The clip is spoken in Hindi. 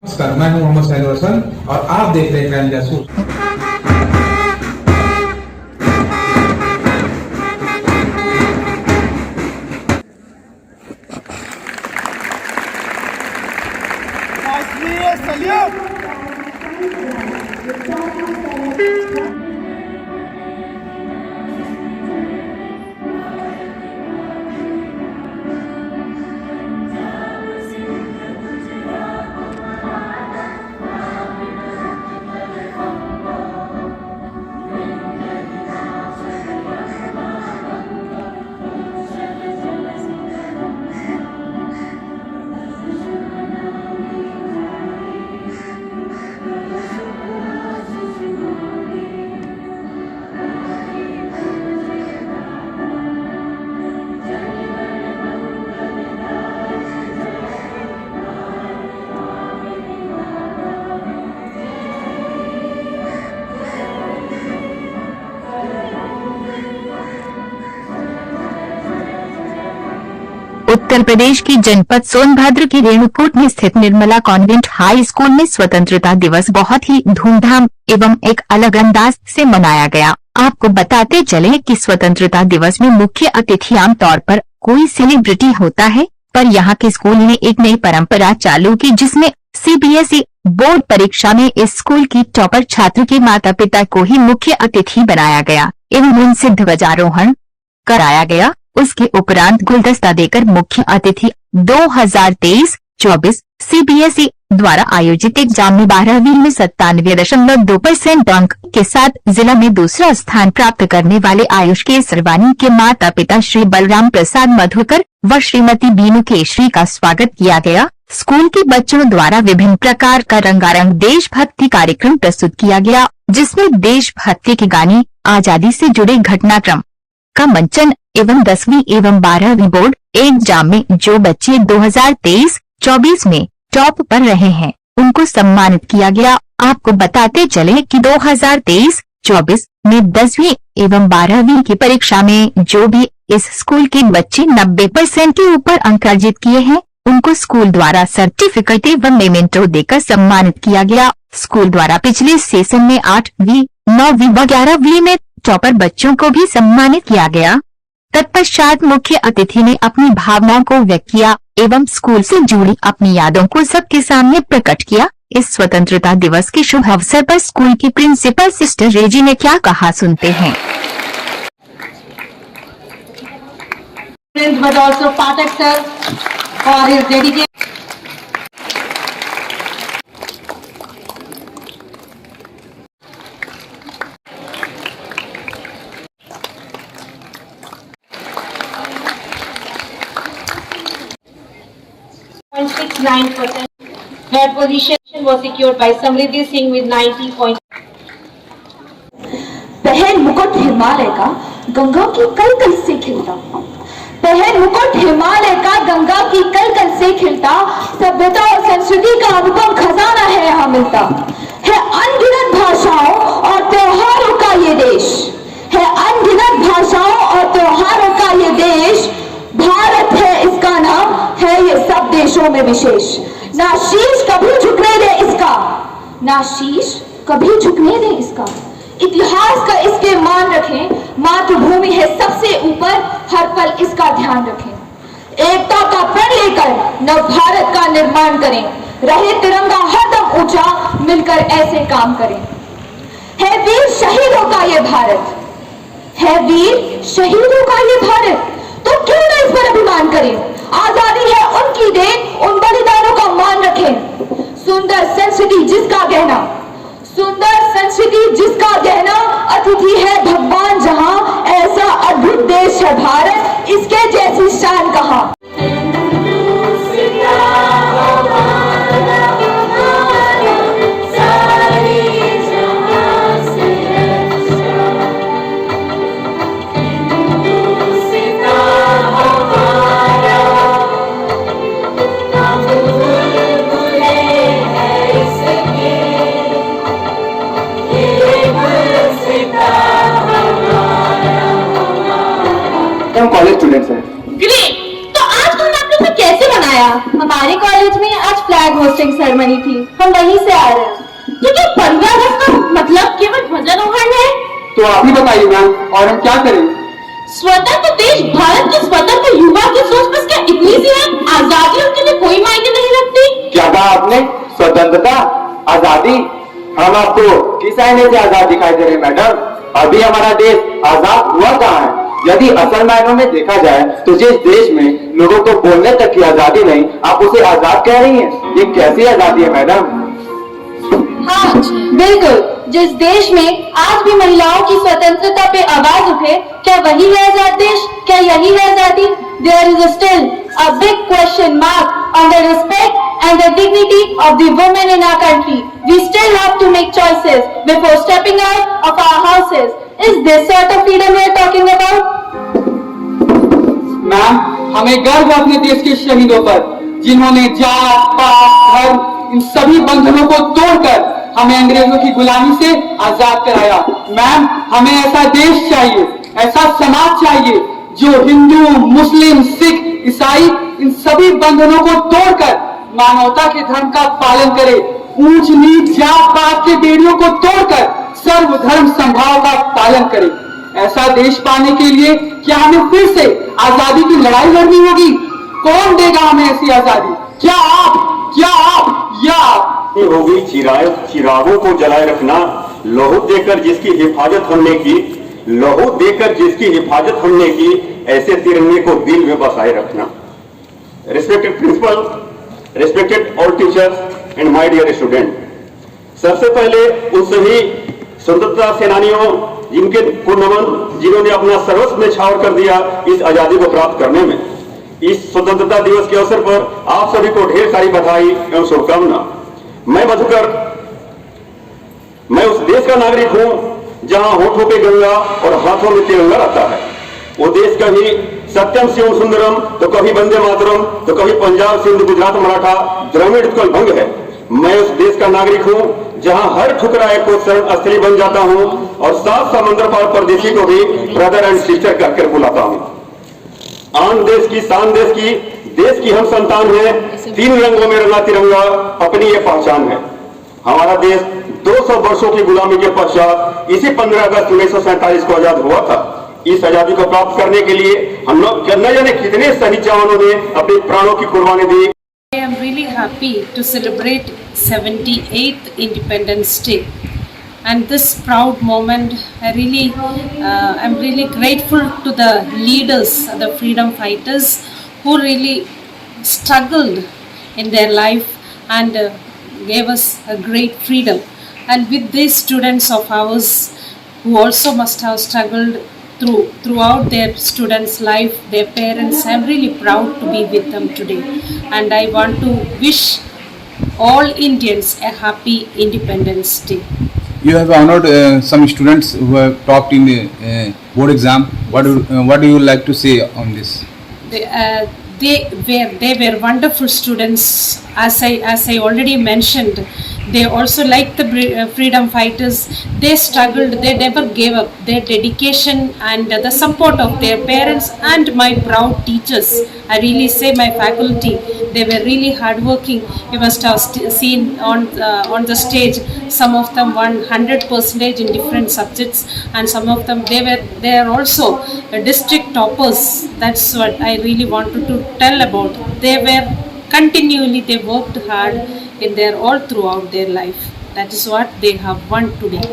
नमस्कार, मैं हूं मोहम्मद साहिल हसन और आप देख रहे हैं क्राइम जासूस। उत्तर प्रदेश की जनपद सोनभद्र के रेणुकूट में स्थित निर्मला कॉन्वेंट हाई स्कूल में स्वतंत्रता दिवस बहुत ही धूमधाम एवं एक अलग अंदाज से मनाया गया। आपको बताते चले कि स्वतंत्रता दिवस में मुख्य अतिथि आम तौर पर कोई सेलिब्रिटी होता है, पर यहाँ के स्कूल ने एक नई परंपरा चालू की, जिसमें सीबीएसई बोर्ड परीक्षा में इस स्कूल की टॉपर छात्र के माता पिता को ही मुख्य अतिथि बनाया गया एवं उनसे ध्वजारोहण कराया गया। उसके उपरांत गुलदस्ता देकर मुख्य अतिथि 2023-24 सीबीएसई द्वारा आयोजित एग्जाम में 12वीं में 97.2% अंक के साथ जिला में दूसरा स्थान प्राप्त करने वाले आयुष केसरवानी के माता पिता श्री बलराम प्रसाद मधुकर व श्रीमती बीनू केशरी का स्वागत किया गया। स्कूल के बच्चों द्वारा विभिन्न प्रकार का रंगारंग देशभक्ति कार्यक्रम प्रस्तुत किया गया, जिसमें देशभक्ति के गाने, आजादी से जुड़े घटनाक्रम का मंचन एवं 10वीं एवं 12वीं बोर्ड एग्जाम में जो बच्चे 2023-24 में टॉप पर रहे हैं उनको सम्मानित किया गया। आपको बताते चले कि 2023-24 में 10वीं एवं 12वीं की परीक्षा में जो भी इस स्कूल के बच्चे 90% के ऊपर अंक अर्जित किए हैं उनको स्कूल द्वारा सर्टिफिकेट एवं मेमेंटो देकर सम्मानित किया गया। स्कूल द्वारा पिछले सेशन में 8वीं, 9वीं व 11वीं में टॉपर बच्चों को भी सम्मानित किया गया। तत्पश्चात मुख्य अतिथि ने अपनी भावनाओं को व्यक्त किया एवं स्कूल से जुड़ी अपनी यादों को सबके सामने प्रकट किया। इस स्वतंत्रता दिवस के शुभ अवसर पर स्कूल की प्रिंसिपल सिस्टर रेजी ने क्या कहा, सुनते हैं। But also Pathak sir for his dedication. Third position was secured by Samriddhi Singh with 90 points. पहल मुकुट हिमालय का गंगा की कलकल से खिलता, पहल मुकुट हिमालय का गंगा की कलकल से खिलता, सभ्यता और संस्कृति का अनुपम खजाना है यहाँ मिलता है। अनगिनत भाषाओं और त्योहारों का ये देश है, अनगिनत भाषाओं और त्योहारों का ये देश भारत है, इसका नाम है ये सब देशों में विशेष। ना शीश कभी झुकने दे इसका, ना शीश कभी झुकने दे इसका, इतिहास का इसके मान रखें, मातृभूमि है सबसे ऊपर, हर पल इसका ध्यान रखें। एकता का प्रण लेकर नव भारत का निर्माण करें, रहे तिरंगा हरदम ऊंचा, मिलकर ऐसे काम करें। है वीर शहीदों का ये भारत, है वीर शहीदों का ये भारत, तो क्यों न इस पर अभिमान करें। आजादी है उनकी देन, उन बलिदानों का मान रखें। सुंदर संस्कृति जिसका गहना, सुंदर संस्कृति जिसका गहना, अतिथि है भगवान जहां, ऐसा अद्भुत देश है भारत, इसके जैसी शान कहां। कॉलेज स्टूडेंट्स हैं। ग्रेट, तो आज हम आप लोग ने कैसे बनाया? हमारे कॉलेज में आज फ्लैग होस्टिंग सेरेमनी थी, हम वहीं से आ रहे हैं। तो क्या 15 अगस्त का मतलब केवल ध्वजारोहण है? तो आप ही बताइए मैम, और हम क्या करें? स्वतंत्र देश भारत के स्वतंत्र युवा की सोच बस क्या इतनी सी है? आजादी उनके लिए कोई मायने नहीं रखती। क्या कहा आपने? स्वतंत्रता, आजादी? हम आपको किस आईने से आजाद दिखाई दे रहे हैं मैडम? अभी हमारा देश आजाद हुआ कहाँ है? यदि असल मायनों में देखा जाए तो जिस देश में लोगों को बोलने तक की आजादी नहीं, आप उसे आजाद कह रही हैं? ये कैसी आजादी है मैडम? हाँ बिल्कुल, जिस देश में आज भी महिलाओं की स्वतंत्रता पे आवाज उठे, क्या वही है आजाद देश? क्या यही है आजादी? There is still a big question mark on the respect and the dignity of the women in our country. We still have to make choices before stepping out of our houses. Is this sort of freedom we are talking about? Ma'am, हमें गर्व है अपने देश के शहीदों पर, जिन्होंने जात पात धर्म इन सभी बंधनों को तोड़कर हमें अंग्रेजों की गुलामी से आजाद कराया। मैम, हमें ऐसा देश चाहिए, ऐसा समाज चाहिए जो हिंदू, मुस्लिम, सिख, ईसाई इन सभी बंधनों को तोड़कर मानवता के धर्म का पालन करे, ऊंच नीच जात पात के बेड़ियों को तोड़कर सर्वधर्म संभाव का पालन करे। ऐसा देश पाने के लिए क्या हमें फिर से आजादी की लड़ाई लड़नी होगी? कौन देगा हमें ऐसी आजादी? क्या आप या आप? ये होगी चिरागों को जलाए रखना, लहू देकर जिसकी हिफाजत हमने की, ऐसे तिरंगे को दिल में बसाए रखना। Respected principal, respected all teachers and my dear student, सबसे पहले उन सभी स्वतंत्रता सेनानियों जिनके को नमन, जिन्होंने अपना सर्वस्व न्यौछावर कर दिया इस आजादी को प्राप्त करने में। इस स्वतंत्रता दिवस के अवसर पर आप सभी को ढेर सारी बधाई एवं शुभकामना। मैं मधुकर, मैं उस देश का नागरिक हूं जहां होठों पे गंगा और हाथों में तिरंगा रहता है। वो देश कभी सत्यम शिवम सुंदरम, तो कभी वंदे मातरम, तो कभी पंजाब सिंध गुजरात मराठा द्रविड़ उत्कल भंग है। मैं उस देश का नागरिक हूं जहां हर ठुकराए को शरण स्थली बन जाता हूं और 7 समुद्र पार परदेशी को भी ब्रदर एंड सिस्टर कहकर बुलाता हूं। आन देश की शान देश की हम संतान है, 3 रंगों में रंगा तिरंगा अपनी ये पहचान है। हमारा देश 200 वर्षों की गुलामी के पश्चात इसी 15 अगस्त 1947 को आजाद हुआ था। इस आजादी को प्राप्त करने के लिए हम लोग न जाने कितने शहीद जवानों ने अपने प्राणों की कुर्बानी दी। I am really happy to celebrate 78th Independence Day, and this proud moment I'm really grateful to the leaders, the freedom fighters who really struggled in their life and gave us a great freedom. And with these students of ours who also must have struggled throughout their students' life, their parents, I'm really proud to be with them today, and I want to wish all Indians a happy Independence Day. You have honored some students who have topped in the board exam. What do you like to say on this? They were wonderful students. As I already mentioned, they also, like the freedom fighters, they struggled, they never gave up. Their dedication and the support of their parents and my proud teachers, I really say my faculty, they were really hardworking. You must have seen on the stage, some of them won 100% in different subjects, and some of them they are also district toppers. That's what I really wanted to tell about. They worked hard in all throughout their life. That is what they have won today.